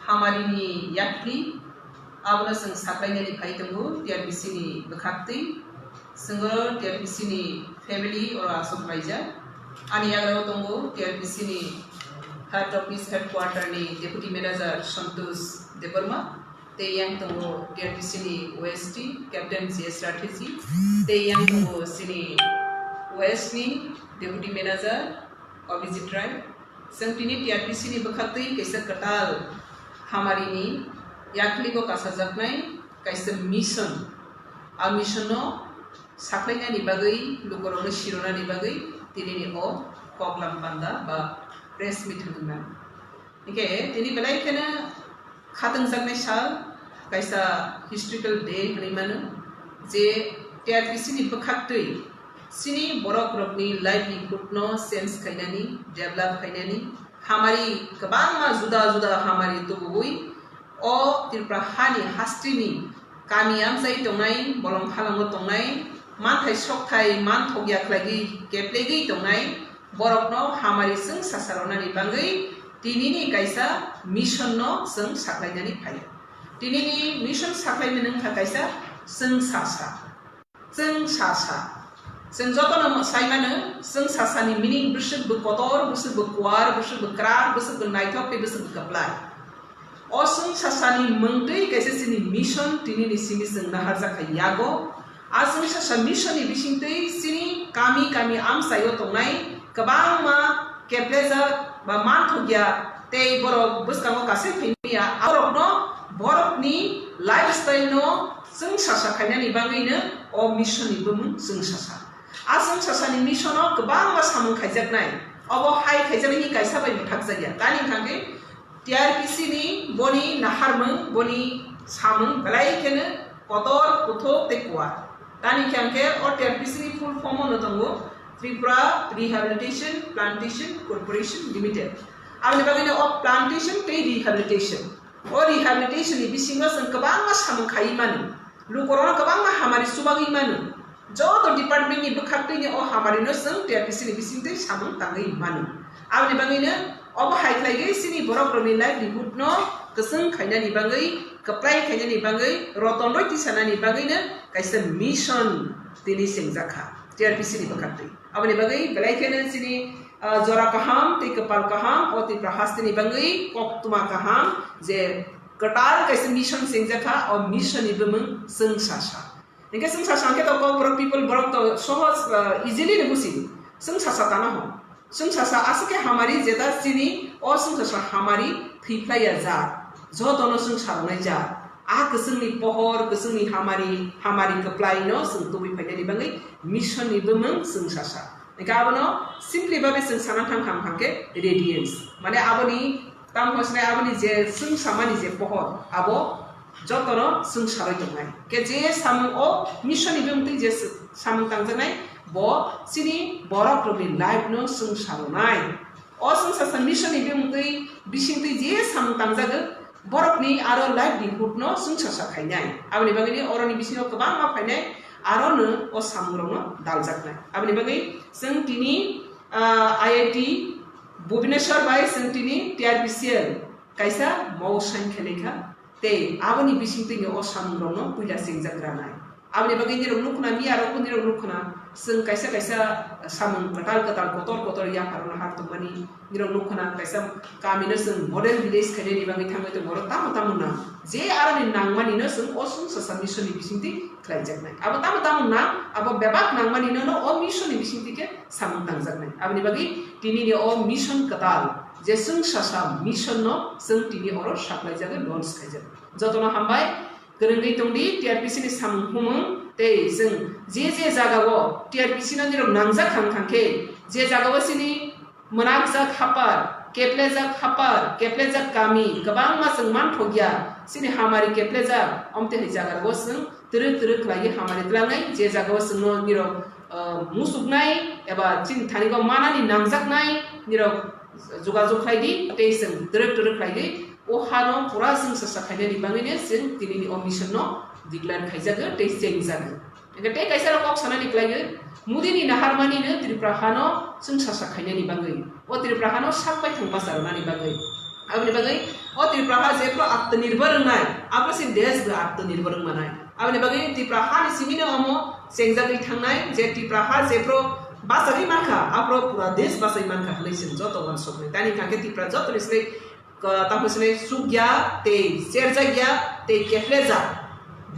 hamarini yakli abona sing saklainani phaitango TRPC ni bakakti singoro TRPC ni family or asok maija ani yagrao tongo TRPC ni head office headquarter ni deputy manager Santosh Debarma te yang tongo TRPC ni OST captain CS strategy te yang tongo sini OST ni deputy manager Abhijit Rai sangtini TRPC ni bakakti kaisa katal hamari ni yakli ko kasajak nai kaisa mission a mission no saklaina ni bagai lukorong shirona ni bagai tini ni o koklam panda ba press meet huduna ike tini belai kena khatang jaknai sal kaisa historical day hani manu je TRPC ni bakhaktui sini borok rokni livelihood no sense khainani develop khainani hamari kabang ma juda juda hamari tubui o tirpra hani hastrini kamiam sai tongnai bolong khalango tongnai manthai sokthai man thogya khlagi keplegi tongnai borok no hamari sing sasarona ni bangai tinini kaisa mission no sing saklainani phai tinini mission saklaini nang kaisa sing sasa sing jotono saimano sing sasani meaning busuk bu kotor busuk bu kuar busuk bu krar busuk bu naithok pe busuk bu kaplai o sing sasani mengtei kaisa sini mission tinini sini sing naharja khayago asing sasa mission ni bisingtei sini kami amsayo tongnai kabang ma kepleza ba manthogya te borok buskango kase phimia borok no borok ni lifestyle no sing sasa khainani bangaina o mission ni bumung sing sasa asing sasa ni mission no kabang ma samung khaijaknai obo hai khaijaknai ni kaisa bai muthakjaya tani khangke TRPC ni boni naharmung boni samung belai kene kotor kuthok te kuat tani khangke o TRPC ni full form no tongo Tripura Rehabilitation Plantation Corporation Limited amni bagina o plantation pe rehabilitation o rehabilitation ni bisinga sang kabang ma samung khai manu lukorona kabang ma hamari subagi manu joto department ni bukhakti ni o hamari no sang TRPC ni bisingte samung tangai manu amni bagina o hai khlai sini borok roni livelihood no keseng khaina ni bangai kaplai khaina ni bangai roton roi tisana ni bangai na kaisa mission tini singjakha TRPC ni bukhakti abani bagai belai kena sini jora kaham te kapal kaham o te prahasti ni bangai kok tuma kaham je katal kaisa mission singjakha o mission ni bumung sengsasa engke sengsasa ke to borok people borok to sohos easily ne busi sengsasa tana ho sengsasa asake hamari jeta sini o sengsasa hamari thiplaya ja jo tono sengsara nai ja a kesengni pohor kesengni hamari keplai no sing tubi phaiani bangai mission ni bumung sengsasa engke abono simply babe sengsana thang khangke radiance mane aboni tam hosne aboni je sengsamani je pohor abo jotono sengsaroi tongnai ke je samung o mission ni bumung je samung tangjanai bo sini borok rokni life no sengsaronai o sengsasa mission ni bumung bisingti je samung tangjago borok ni aro livelihood no sengsasa khainai aboni bagini oroni bisingo kabang ma phainai aro no o samurong no daljaknai aboni bagi sing tini IIT Bhubaneswar bai sing tini TRPCL kaisa mau sankhya te aboni bisingti ni o samurong no puila singjakranai aboni bagi ni rong nukna mi aro kun rong nukna sing kaisa samung katal kotor ya karona har tumani ni rong nukna kaisa kamina sing model village khane ni bangi thamai to moro tamuna je arani nangmani no sing o sung sa mission ni bisingti khlaijaknai abo tamuna abo bebak nangmani no o mission ni bisingti ke samung tangjaknai aboni bagi tini ni o mission katal je sung sa mission no sing tini oro saklai jaga launch khaijak jotono hambai grengai tongdi TRPC ni samung humung te sing je jagawo TRPC no ni rong nangjak khangke je jagawo sini menakjak hapar keplejak kami kabang ma sing man thogya sini hamari keplejak omte hi jagar go sing teruk lagi hamari tlangai je jagawo sing no niro musuknai eba chin thani go manani nangjaknai niro jogajog khlaidi te sing teruk khlaidi o hano pura sing sasa khaide ni bangine sing tini ni omission no declare khaijaga te sing jaga engke kaisa rok sana ni klai mudini naharmani ne Tripura hano sing sasa khaine ni bangai o Tripura hano sakpai thangpa sarona ni bangai abni bagai o Tripraha jepro atmanirbhar nai abro sin desh ba atmanirbhar manai abni bagai Tripraha ni simino amo sengjagri thangnai je Tripraha jepro basari manka abro pura desh basai manka hleisin joto wan sokne tani kake Tripura joto nisle tapusne sugya te serjagya te kefleja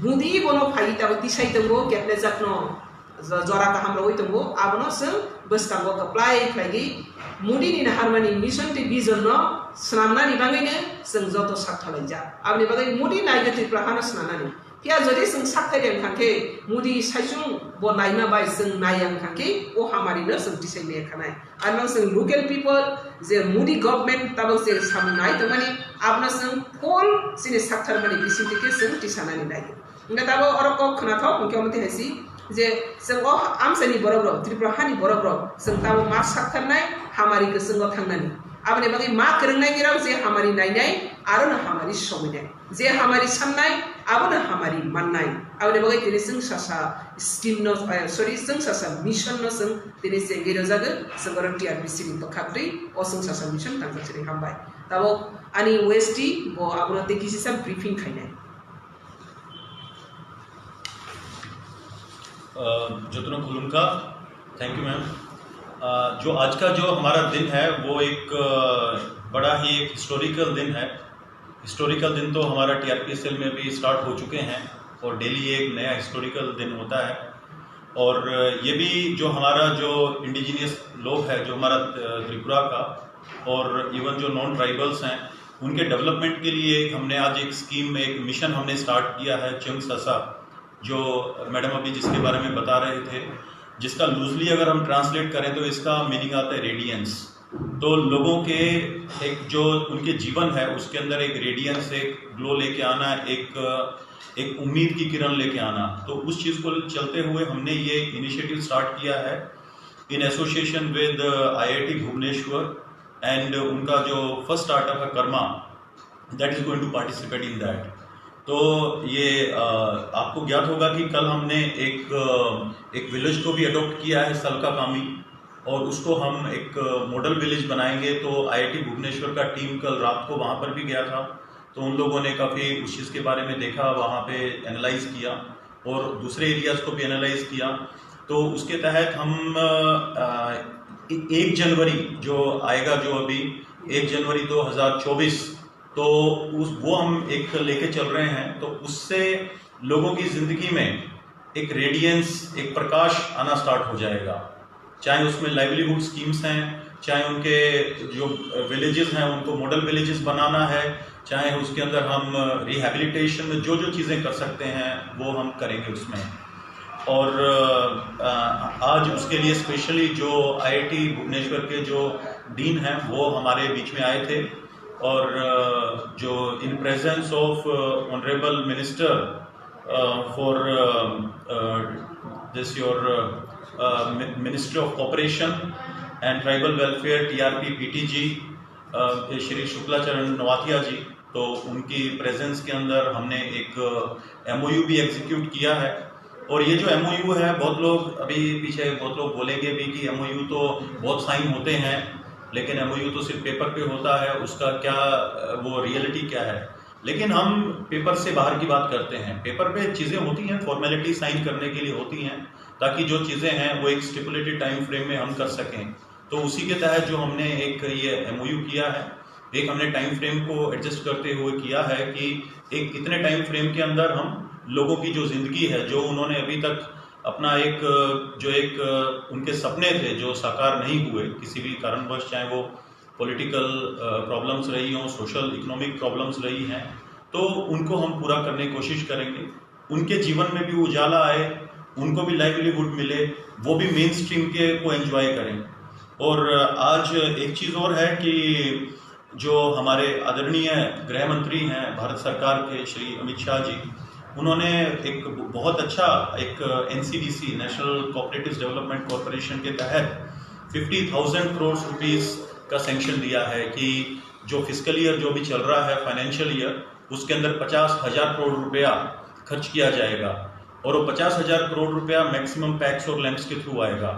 budi bono phai ta tisai tango kefleja no jora ka hamro hoitango abono sing boskango apply khlagi mudi ni harmani mission te vision no snamna ni bangaine sing joto sakthalaija abni bagai mudi naige Tripura hana snanani pia jodi sing sakthai kangke mudi saisung bo naima bai sing nayang kangke o hamari no sing tisai me khanai anang sing local people je mudi government tabang se samnai tamani abna sing pol sine sakthar mani bisinti ke sing tisanani naige ngatabo oroko khnathok mukhyamati hasi जे जों आमसानि बरब्र त्रिपुराहानि बरब्र जों ताबो मा साखथारनाय हामारि गोसोंआव थांनानै आबनि बागै मा फोरोंनाय गेराव जे हामारि नायनाय आरो ना हामारि समायनाय जे हामारि साननाय आबो हामारि माननाय आबनि बागै दिनै जों सासा स्किम न जों सासा मिशन न जों दिनै जों गेरो जागो जों टिआरपिसि नि बखाख्रि अ जों सासा मिशन थांगासिनो हामबाय ताबो आनि वेस्टि बो आबनो तेकिसिसा ब्रीफिं खायनाय जतन खुलुमका थैंक यू मैम। जो आज का जो हमारा दिन है वो एक बड़ा ही एक हिस्टोरिकल दिन है। हिस्टोरिकल दिन तो हमारा टीआरपीएसएल में भी स्टार्ट हो चुके हैं और डेली एक नया हिस्टोरिकल दिन होता है। और ये भी जो हमारा जो इंडिजिनियस लोग है जो हमारा त्रिपुरा का और इवन जो नॉन ट्राइबल्स हैं उनके डेवलपमेंट के लिए हमने आज एक स्कीम एक मिशन हमने स्टार्ट किया है चंग ससा, जो मैडम अभी जिसके बारे में बता रहे थे, जिसका लूजली अगर हम ट्रांसलेट करें तो इसका मीनिंग आता है रेडियंस। तो लोगों के एक जो उनके जीवन है उसके अंदर एक रेडियंस एक ग्लो लेके आना, एक उम्मीद की किरण लेके आना। तो उस चीज़ को चलते हुए हमने ये इनिशिएटिव स्टार्ट किया है in association with IIT Bhubaneswar and उनका जो फर्स्ट स्टार्टअप है Karma, that is going to participate in that. तो ये आपको ज्ञात होगा कि कल हमने एक विलेज को भी अडॉप्ट किया है सलका कामी और उसको हम एक मॉडल विलेज बनाएंगे। तो IIT भुवनेश्वर का टीम कल रात को वहाँ पर भी गया था, तो उन लोगों ने काफ़ी उस चीज़ के बारे में देखा, वहाँ पे एनालाइज किया और दूसरे एरियाज़ को भी एनालाइज किया। तो उसके तहत हम 1 जनवरी जो आएगा, जो अभी 1 जनवरी 2024, तो वो हम एक लेके चल रहे हैं। तो उससे लोगों की ज़िंदगी में एक रेडियंस, एक प्रकाश आना स्टार्ट हो जाएगा। चाहे उसमें लाइवलीहुड स्कीम्स हैं, चाहे उनके जो विलेजेस हैं उनको मॉडल विलेजेस बनाना है, चाहे उसके अंदर हम रिहैबिलिटेशन में जो जो चीज़ें कर सकते हैं वो हम करेंगे उसमें। और आज उसके लिए स्पेशली जो IIT भुवनेश्वर के जो डीन हैं वो हमारे बीच में आए थे और जो in presence of honourable minister for this your ministry of cooperation and tribal welfare TRP PTG Shri Shuklacharan Navatia ji, तो उनकी प्रेजेंस के अंदर हमने एक MOU भी एग्जीक्यूट किया है। और ये जो MOU है, बहुत लोग अभी पीछे बहुत लोग बोलेंगे भी कि MOU तो बहुत साइन होते हैं, लेकिन MOU तो सिर्फ पेपर पे होता है, उसका क्या वो रियलिटी क्या है। लेकिन हम पेपर से बाहर की बात करते हैं। पेपर पे चीज़ें होती हैं, फॉर्मेलिटी साइन करने के लिए होती हैं, ताकि जो चीज़ें हैं वो एक स्टिपुलेटेड टाइम फ्रेम में हम कर सकें। तो उसी के तहत जो हमने एक ये MOU किया है, एक हमने टाइम फ्रेम को एडजस्ट करते हुए किया है कि एक इतने टाइम फ्रेम के अंदर हम लोगों की जो ज़िंदगी है, जो उन्होंने अभी तक अपना एक उनके सपने थे जो साकार नहीं हुए किसी भी कारणवश, चाहे वो पॉलिटिकल प्रॉब्लम्स रही हों, सोशल इकोनॉमिक प्रॉब्लम्स रही हैं, तो उनको हम पूरा करने की कोशिश करेंगे। उनके जीवन में भी उजाला आए, उनको भी लाइवलीहुड मिले, वो भी मेन स्ट्रीम के को एंजॉय करें। और आज एक चीज़ और है कि जो हमारे आदरणीय गृह मंत्री हैं भारत सरकार के श्री अमित शाह जी, उन्होंने एक बहुत अच्छा एक NCDC national cooperative development corporation के तहत 50,000 करोड़ रुपीस का सैंक्शन दिया है कि जो फिस्कल ईयर जो भी चल रहा है फाइनेंशियल ईयर, उसके अंदर 50,000 करोड़ रुपया खर्च किया जाएगा। और वो 50,000 करोड़ रुपया मैक्सिमम पैक्स और लैंप्स के थ्रू आएगा,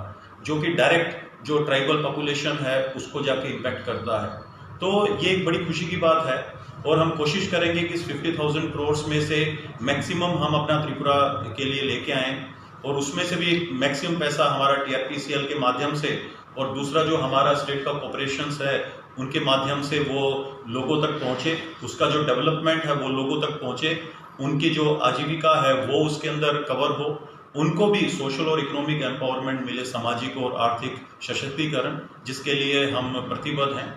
जो कि डायरेक्ट जो ट्राइबल पॉपुलेशन है उसको जाके इम्पैक्ट करता है। तो ये एक बड़ी खुशी की बात है और हम कोशिश करेंगे कि इस 50,000 करोड़ में से मैक्सिमम हम अपना त्रिपुरा के लिए लेके आएँ और उसमें से भी मैक्सिमम पैसा हमारा TRPCL के माध्यम से और दूसरा जो हमारा स्टेट का कॉर्पोरेशंस है उनके माध्यम से वो लोगों तक पहुँचे, उसका जो डेवलपमेंट है वो लोगों तक पहुँचे, उनकी जो आजीविका है वो उसके अंदर कवर हो, उनको भी सोशल और इकोनॉमिक एम्पावरमेंट मिले, सामाजिक और आर्थिक सशक्तिकरण, जिसके लिए हम प्रतिबद्ध हैं।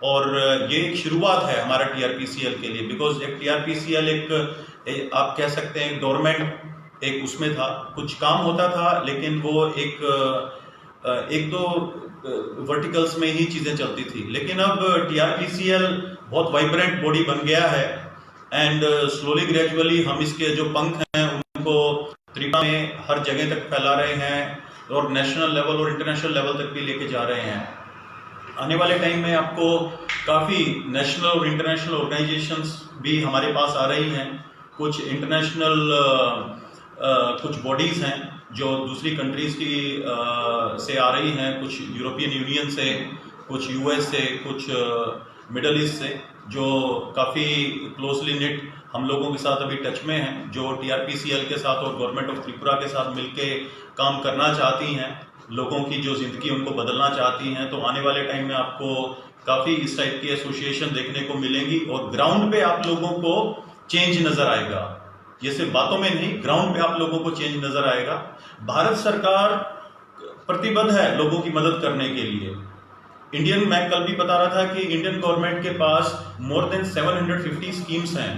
और ये एक शुरुआत है हमारा TRPCL के लिए, बिकॉज एक TRPCL एक आप कह सकते हैं गवर्नमेंट एक उसमें था, कुछ काम होता था लेकिन वो एक दो वर्टिकल्स में ही चीज़ें चलती थी, लेकिन अब TRPCL बहुत वाइब्रेंट बॉडी बन गया है एंड स्लोली ग्रेजुअली हम इसके जो पंख हैं उनको त्रिपुरा में हर जगह तक फैला रहे हैं और नेशनल लेवल और इंटरनेशनल लेवल तक भी लेके जा रहे हैं। आने वाले टाइम में आपको काफ़ी नेशनल और इंटरनेशनल ऑर्गेनाइजेशंस भी हमारे पास आ रही हैं, कुछ इंटरनेशनल कुछ बॉडीज़ हैं जो दूसरी कंट्रीज़ की से आ रही हैं, कुछ यूरोपियन यूनियन से, कुछ US से, कुछ मिडल ईस्ट से, जो काफ़ी क्लोजली निट हम लोगों के साथ अभी टच में हैं, जो TRPCL के साथ और गवर्नमेंट ऑफ त्रिपुरा के साथ मिलके काम करना चाहती हैं, लोगों की जो ज़िंदगी उनको बदलना चाहती हैं। तो आने वाले टाइम में आपको काफ़ी इस टाइप की एसोसिएशन देखने को मिलेंगी और ग्राउंड पे आप लोगों को चेंज नज़र आएगा। ये सिर्फ बातों में नहीं, ग्राउंड पे आप लोगों को चेंज नज़र आएगा। भारत सरकार प्रतिबद्ध है लोगों की मदद करने के लिए। मैं कल भी बता रहा था कि इंडियन गवर्नमेंट के पास मोर देन 750 स्कीम्स हैं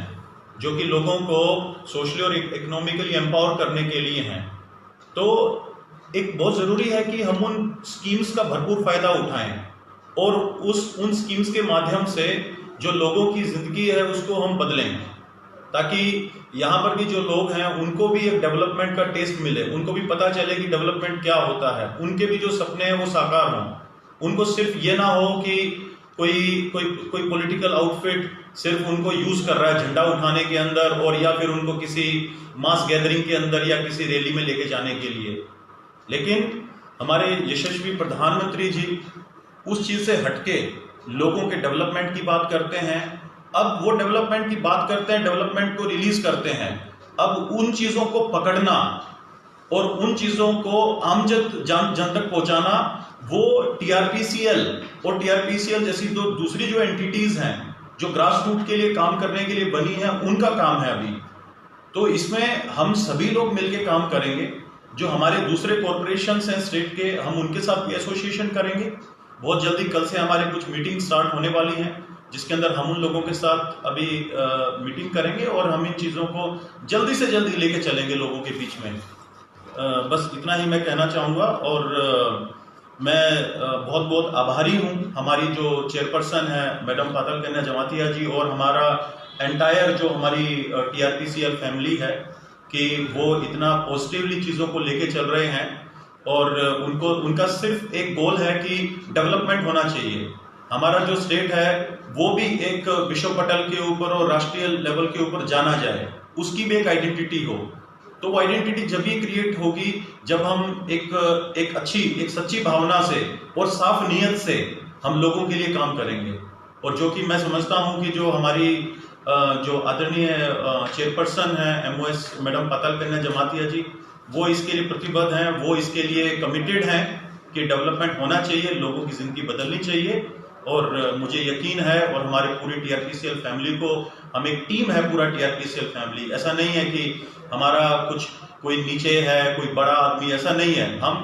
जो कि लोगों को सोशली और इकोनॉमिकली एम्पावर करने के लिए हैं। तो एक बहुत ज़रूरी है कि हम उन स्कीम्स का भरपूर फ़ायदा उठाएं और उन स्कीम्स के माध्यम से जो लोगों की ज़िंदगी है उसको हम बदलें, ताकि यहाँ पर भी जो लोग हैं उनको भी एक डेवलपमेंट का टेस्ट मिले, उनको भी पता चले कि डेवलपमेंट क्या होता है, उनके भी जो सपने हैं वो साकार हों। उनको सिर्फ ये ना हो कि कोई पॉलिटिकल आउटफिट सिर्फ उनको यूज कर रहा है झंडा उठाने के अंदर और या फिर उनको किसी मास गैदरिंग के अंदर या किसी रैली में लेके जाने के लिए। लेकिन हमारे यशस्वी प्रधानमंत्री जी उस चीज से हटके लोगों के डेवलपमेंट की बात करते हैं। अब वो डेवलपमेंट की बात करते हैं, डेवलपमेंट को रिलीज करते हैं। अब उन चीजों को पकड़ना और उन चीजों को आम जन तक पहुंचाना वो TRPCL और TRPCL जैसी दूसरी जो एंटिटीज हैं जो ग्रास रूट के लिए काम करने के लिए बनी है उनका काम है अभी। तो इसमें हम सभी लोग मिलके काम करेंगे। जो हमारे दूसरे कॉर्पोरेशंस हैं स्टेट के, हम उनके साथ भी एसोसिएशन करेंगे। बहुत जल्दी कल से हमारे कुछ मीटिंग स्टार्ट होने वाली हैं जिसके अंदर हम उन लोगों के साथ अभी मीटिंग करेंगे और हम इन चीज़ों को जल्दी से जल्दी लेके चलेंगे लोगों के बीच में। बस इतना ही मैं कहना चाहूँगा और मैं बहुत बहुत आभारी हूँ हमारी जो चेयरपर्सन है मैडम पातल कन्या जमातिया जी और हमारा एंटायर जो हमारी TRPCL फैमिली है कि वो इतना पॉजिटिवली चीज़ों को लेके चल रहे हैं और उनका सिर्फ एक गोल है कि डेवलपमेंट होना चाहिए। हमारा जो स्टेट है वो भी एक विश्व पटल के ऊपर और राष्ट्रीय लेवल के ऊपर जाना जाए, उसकी भी एक आइडेंटिटी हो। तो वो आइडेंटिटी जब भी क्रिएट होगी जब हम एक सच्ची भावना से और साफ नीयत से हम लोगों के लिए काम करेंगे। और जो कि मैं समझता हूं कि जो हमारी जो आदरणीय चेयरपर्सन है MOS मैडम पातल कन्या जमातिया जी, वो इसके लिए प्रतिबद्ध हैं, वो इसके लिए कमिटेड हैं कि डेवलपमेंट होना चाहिए, लोगों की जिंदगी बदलनी चाहिए। और मुझे यकीन है और हमारे पूरी TRPCL फैमिली को, हम एक टीम है पूरा TRPCL फैमिली। ऐसा नहीं है कि हमारा कोई नीचे है, कोई बड़ा आदमी, ऐसा नहीं है। हम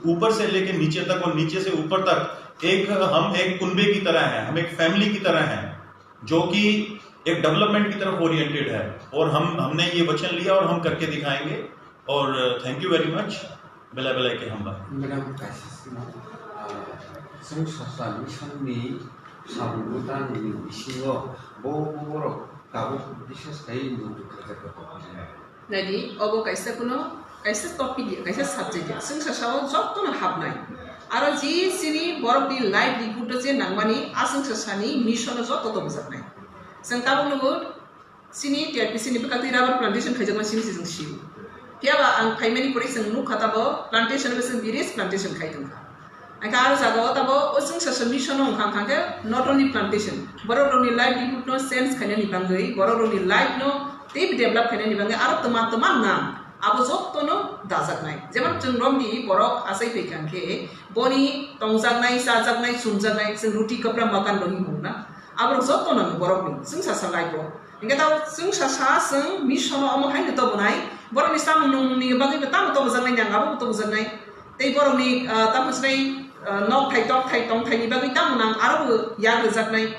ऊपर से लेके नीचे तक और नीचे से ऊपर तक हम एक कुनबे की तरह हैं, हम एक फैमिली की तरह हैं जो कि एक डेवलपमेंट की तरफ ओरिएंटेड है। और हमने ये वचन लिया और हम करके दिखाएंगे। और थैंक यू वेरी मच। बेला के हम संसासा मिशननि साबुदानि इसिङाव बरो गाबो dishes kai ndu kaja nadi obo kaisa kuno kaisa topic kaisa subject संसासाव जत्तनो हाबनाय आरो जि सिनि बरकनि लाइभलिहुड जे नांमानि आसंसासानि मिशन जत्तो दंजानाय जों गाबोनबो सिनि TRPCनि बकाति राबार प्लान्टेशन खायजों सिनि जों सिउ पियाबा आं फाइमेनि परि जों नुखाताबो प्लान्टेशन बे जों बिरिस plantation खायदों Aka ar jaga tabo osung sasa mission ong khang khang ke not only plantation borok rok ni livelihood no sense khane ni bangai borok rok ni life no tip develop khane ni bangai ar teman teman na abo jotto no dajaknai jemon jeng romni borok asai peikan ke boni tongjaknai sajaknai sunjaknai jeng ruti kapra makan doni hona abo jotto no borok ni jeng sasa life ro inga taw jeng sasa jeng mission no amo haine to bonai borok ni sam nung ni bangai betam to jaknai nyang abo to jaknai tei borok ni tamusnai nok thai tong thai ni bagai tam nang aro ya rejaknai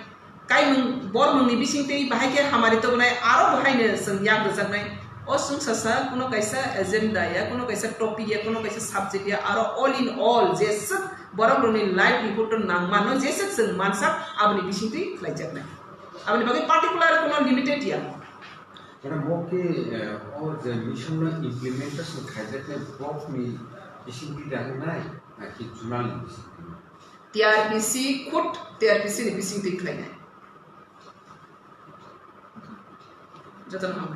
kai mung bor mung ni bising tei bahai ke hamari to banai aro bahai ne seng ya rejaknai o sung sasa kuno kaisa agenda ya kuno kaisa topic ya kuno kaisa subject ya aro all in all jes borok roni life report nang mano jes seng mansak abni bising tei klai jaknai abni bagai particular kuno limited ya karena moke or the mission no implementation khajatne block ni bising ti dangnai ki jurnal TRPC खुद TRPC ni bising tei klai nai jatan ham